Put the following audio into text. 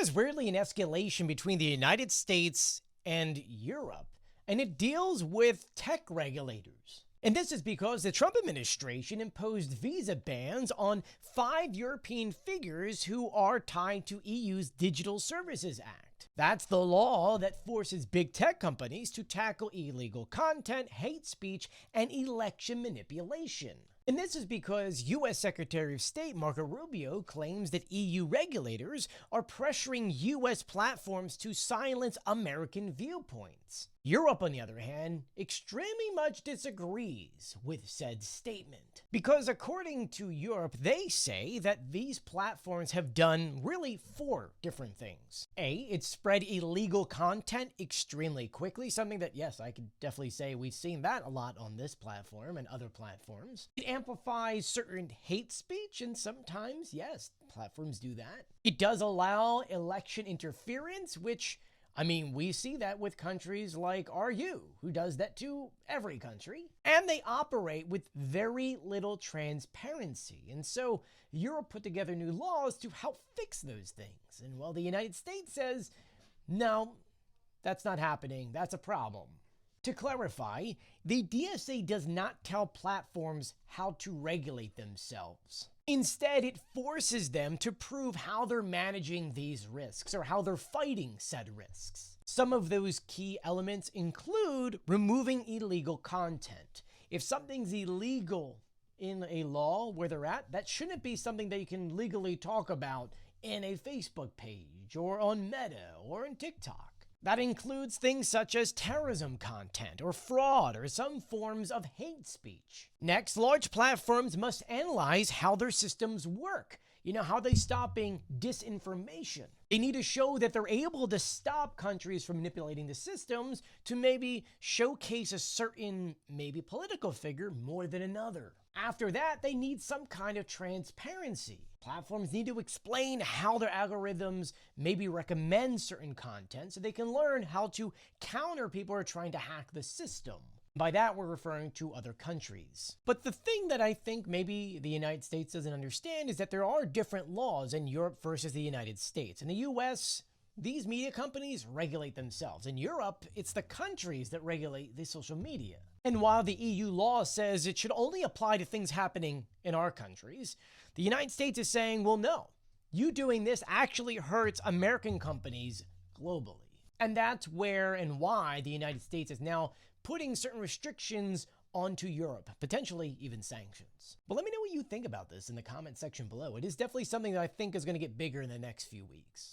is rarely an escalation between the United States and Europe, and it deals with tech regulators. And this is because the Trump administration imposed visa bans on 5 European figures who are tied to EU's Digital Services Act. That's the law that forces big tech companies to tackle illegal content, hate speech, and election manipulation. And this is because U.S. Secretary of State Marco Rubio claims that EU regulators are pressuring U.S. platforms to silence American viewpoints. Europe, on the other hand, extremely much disagrees with said statement. Because according to Europe, they say that these platforms have done really 4 different things. A, it spread illegal content extremely quickly, something that, yes, I could definitely say we've seen that a lot on this platform and other platforms. It amplifies certain hate speech, and sometimes, yes, platforms do that. It does allow election interference, which we see that with countries like RU, who does that to every country. And they operate with very little transparency. And so Europe put together new laws to help fix those things. And while the United States says, no, that's not happening, that's a problem. To clarify, the DSA does not tell platforms how to regulate themselves. Instead, it forces them to prove how they're managing these risks or how they're fighting said risks. Some of those key elements include removing illegal content. If something's illegal in a law where they're at, that shouldn't be something that you can legally talk about in a Facebook page or on Meta or in TikTok. That includes things such as terrorism content or fraud or some forms of hate speech. Next, large platforms must analyze how their systems work. How they stop being disinformation. They need to show that they're able to stop countries from manipulating the systems to maybe showcase a certain, maybe political figure more than another. After that, they need some kind of transparency. Platforms need to explain how their algorithms maybe recommend certain content so they can learn how to counter people who are trying to hack the system. By that, we're referring to other countries. But the thing that I think maybe the United States doesn't understand is that there are different laws in Europe versus the United States. In the US, these media companies regulate themselves. In Europe, it's the countries that regulate the social media. And while the EU law says it should only apply to things happening in our countries, the United States is saying, well, no, you doing this actually hurts American companies globally. And that's where and why the United States is now putting certain restrictions onto Europe, potentially even sanctions. But let me know what you think about this in the comment section below. It is definitely something that I think is going to get bigger in the next few weeks.